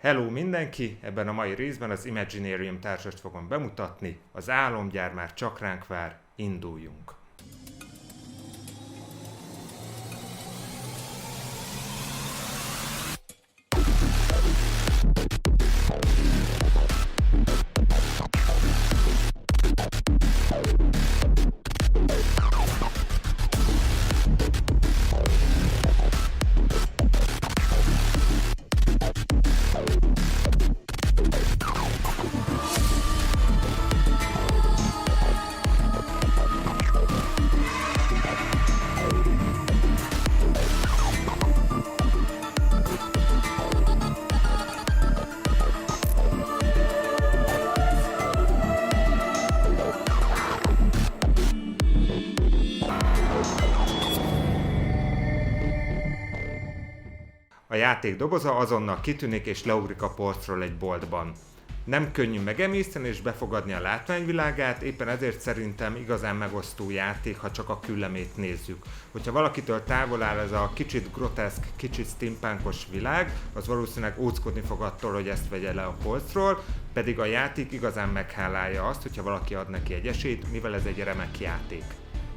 Hello mindenki! Ebben a mai részben az Imaginarium társast fogom bemutatni. Az álomgyár már csak ránk vár, induljunk! A játék doboza azonnal kitűnik és leugrik a polcról egy boltban. Nem könnyű megemészteni és befogadni a látványvilágát, éppen ezért szerintem igazán megosztó játék, ha csak a küllemét nézzük. Hogyha valakitől távol áll ez a kicsit groteszk, kicsit steampunkos világ, az valószínűleg óckodni fog attól, hogy ezt vegye le a polcról, pedig a játék igazán meghálálja azt, hogyha valaki ad neki egy esélyt, mivel ez egy remek játék.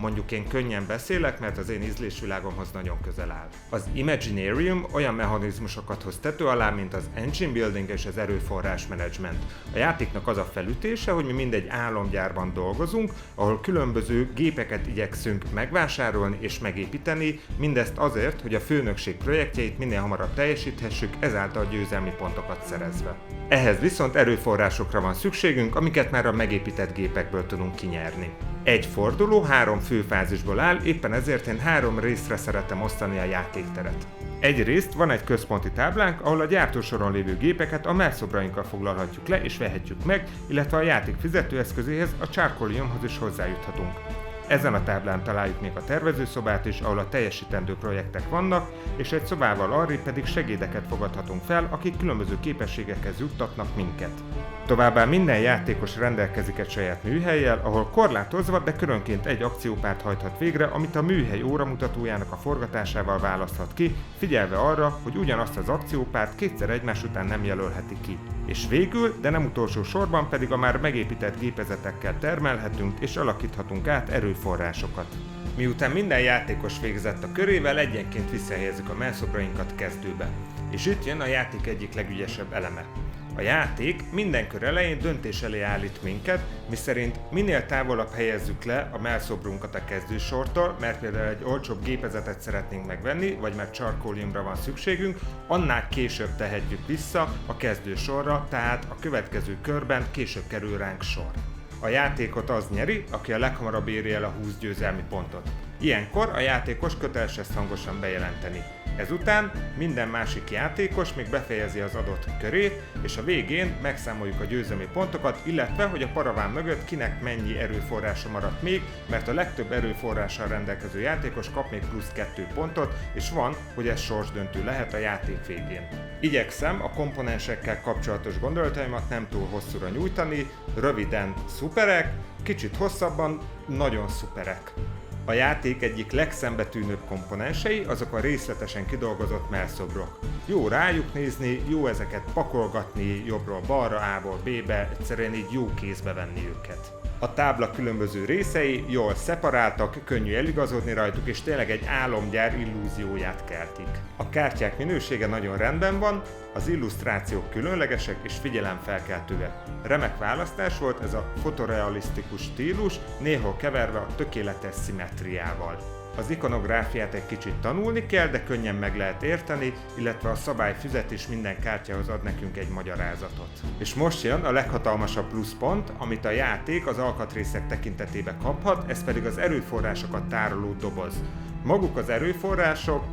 Mondjuk én könnyen beszélek, mert az én ízlésvilágomhoz nagyon közel áll. Az Imaginarium olyan mechanizmusokat hoz tető alá, mint az engine building és az erőforrás management. A játéknak az a felütése, hogy mi mindegy álomgyárban dolgozunk, ahol különböző gépeket igyekszünk megvásárolni és megépíteni, mindezt azért, hogy a főnökség projektjeit minél hamarabb teljesíthessük, ezáltal győzelmi pontokat szerezve. Ehhez viszont erőforrásokra van szükségünk, amiket már a megépített gépekből tudunk kinyerni. Egy forduló 3 főfázisból áll, éppen ezért én 3 részre szeretem osztani a játékteret. Egyrészt van egy központi táblánk, ahol a gyártósoron lévő gépeket a mellszobrainkkal foglalhatjuk le és vehetjük meg, illetve a játék fizetőeszközéhez, a Charcoaliumhoz is hozzájuthatunk. Ezen a táblán találjuk még a tervezőszobát is, ahol a teljesítendő projektek vannak, és egy szobával arrébb pedig segédeket fogadhatunk fel, akik különböző képességekhez juttatnak minket. Továbbá minden játékos rendelkezik egy saját műhellyel, ahol korlátozva, de körönként egy akciópárt hajthat végre, amit a műhely óramutatójának a forgatásával választhat ki, figyelve arra, hogy ugyanazt az akciópárt kétszer egymás után nem jelölheti ki. És végül, de nem utolsó sorban pedig a már megépített gépezetekkel termelhetünk és alakíthatunk át erőforrásokat. Miután minden játékos végzett a körével, egyenként visszahelyezzük a mellszobrainkat kezdőbe. És itt jön a játék egyik legügyesebb eleme. A játék minden kör elején döntés elé állít minket, miszerint minél távolabb helyezzük le a mellszobrunkat a kezdősortól, mert például egy olcsóbb gépezetet szeretnénk megvenni, vagy mert Charcoaliumra van szükségünk, annál később tehetjük vissza a kezdősorra, tehát a következő körben később kerül ránk sor. A játékot az nyeri, aki a leghamarabb éri el a 20 győzelmi pontot. Ilyenkor a játékos köteles ezt hangosan bejelenteni. Ezután minden másik játékos még befejezi az adott körét, és a végén megszámoljuk a győzelmi pontokat, illetve hogy a paraván mögött kinek mennyi erőforrása maradt még, mert a legtöbb erőforrással rendelkező játékos kap még plusz 2 pontot, és van, hogy ez sorsdöntő lehet a játék végén. Igyekszem a komponensekkel kapcsolatos gondolataimat nem túl hosszúra nyújtani, röviden szuperek, kicsit hosszabban nagyon szuperek. A játék egyik legszembetűnőbb komponensei azok a részletesen kidolgozott mellszobrok. Jó rájuk nézni, jó ezeket pakolgatni jobbról balra, A-ból B-be, egyszerűen így jó kézbe venni őket. A tábla különböző részei jól szeparáltak, könnyű eligazodni rajtuk, és tényleg egy álomgyár illúzióját keltik. A kártyák minősége nagyon rendben van, az illusztrációk különlegesek és figyelemfelkeltőek. Remek választás volt ez a fotorealisztikus stílus, néhol keverve a tökéletes szimmetriával. Az ikonográfiát egy kicsit tanulni kell, de könnyen meg lehet érteni, illetve a szabályfüzet is minden kártyához ad nekünk egy magyarázatot. És most jön a leghatalmasabb pluszpont, amit a játék az alkatrészek tekintetében kaphat, ez pedig az erőforrásokat tároló doboz. Maguk az erőforrások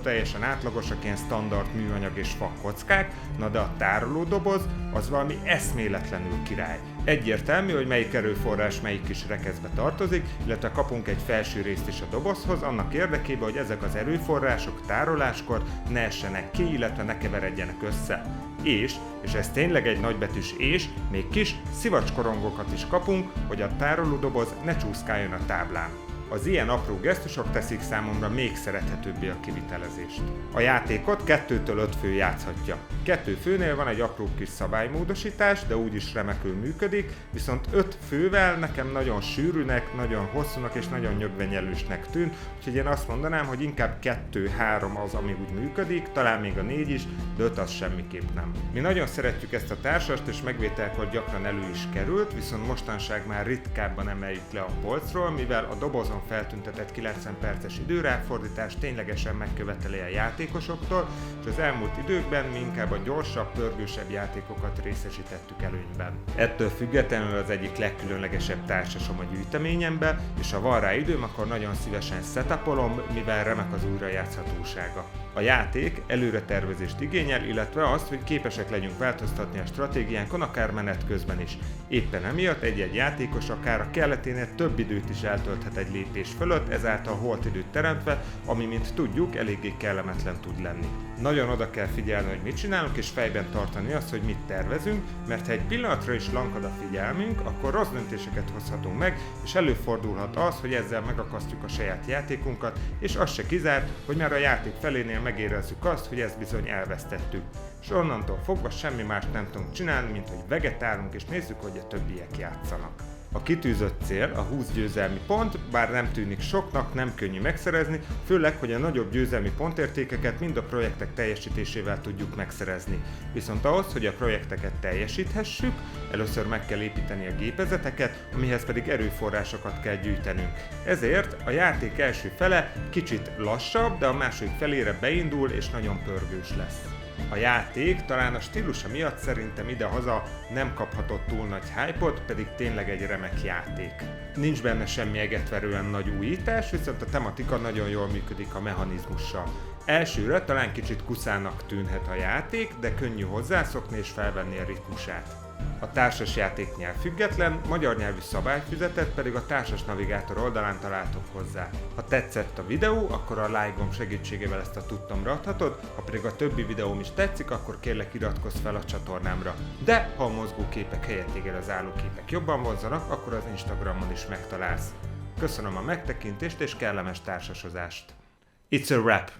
teljesen átlagosak, ilyen standard műanyag és fakkockák, na de a tárolódoboz az valami eszméletlenül király. Egyértelmű, hogy melyik erőforrás melyik kis rekeszbe tartozik, illetve kapunk egy felső részt is a dobozhoz, annak érdekében, hogy ezek az erőforrások tároláskor ne essenek ki, illetve ne keveredjenek össze. És ez tényleg egy nagybetűs és, még kis szivacskorongokat is kapunk, hogy a tárolódoboz ne csúszkáljon a táblán. Az ilyen apró gesztusok teszik számomra még szerethetőbbé a kivitelezést. A játékot 2-től 5 fő játszhatja. 2 főnél van egy apró kis szabálymódosítás, de úgyis remekül működik, viszont 5 fővel nekem nagyon sűrűnek, nagyon hosszúnak és nagyon nyögvenyelősnek tűnt, úgyhogy én azt mondanám, hogy inkább 2-3 az, ami úgy működik, talán még a 4 is, de 5 az semmiképp nem. Mi nagyon szeretjük ezt a társast, és megvételkor gyakran elő is került, viszont mostanság már ritkábban emeljük le a polcról, mivel a dobozon feltüntetett 90 perces időráfordítás ténylegesen megköveteli a játékosoktól, és az elmúlt időkben mi inkább a gyorsabb, pörgősebb játékokat részesítettük előnyben. Ettől függetlenül az egyik legkülönlegesebb társasom a gyűjteményembe, és ha van rá időm, akkor nagyon szívesen setupolom, mivel remek az újrajátszhatósága. A játék előretervezést igényel, illetve azt, hogy képesek legyünk változtatni a stratégiánkon akár menet közben is. Éppen emiatt egy-egy játékos akár a kelleténél több időt is eltölthet egy lépés fölött, ezáltal holt időt teremtve, ami, mint tudjuk, eléggé kellemetlen tud lenni. Nagyon oda kell figyelni, hogy mit csinálunk, és fejben tartani azt, hogy mit tervezünk, mert ha egy pillanatra is lankad a figyelmünk, akkor rossz döntéseket hozhatunk meg, és előfordulhat az, hogy ezzel megakasztjuk a saját játékunkat, és az se kizárt, hogy már a játék felénél megérezzük azt, hogy ezt bizony elvesztettük. És onnantól fogva semmi mást nem tudunk csinálni, mint hogy vegetálunk és nézzük, hogy a többiek játszanak. A kitűzött cél, a 20 győzelmi pont, bár nem tűnik soknak, nem könnyű megszerezni, főleg, hogy a nagyobb győzelmi pontértékeket mind a projektek teljesítésével tudjuk megszerezni. Viszont ahhoz, hogy a projekteket teljesíthessük, először meg kell építeni a gépezeteket, amihez pedig erőforrásokat kell gyűjtenünk. Ezért a játék első fele kicsit lassabb, de a második felére beindul és nagyon pörgős lesz. A játék talán a stílusa miatt szerintem idehaza nem kaphatott túl nagy hype-ot, pedig tényleg egy remek játék. Nincs benne semmi egetverően nagy újítás, viszont a tematika nagyon jól működik a mechanizmussal. Elsőre talán kicsit kuszának tűnhet a játék, de könnyű hozzászokni és felvenni a ritmusát. A társasjáték nyelvfüggetlen, magyar nyelvű szabályfüzetet pedig a társas navigátor oldalán találtok hozzá. Ha tetszett a videó, akkor a like gomb segítségével ezt a tudtomra adhatod, ha pedig a többi videóm is tetszik, akkor kérlek iratkozz fel a csatornámra. De ha a mozgó képek helyett téged az álló képek jobban vonzanak, akkor az Instagramon is megtalálsz. Köszönöm a megtekintést és kellemes társasozást. It's a wrap!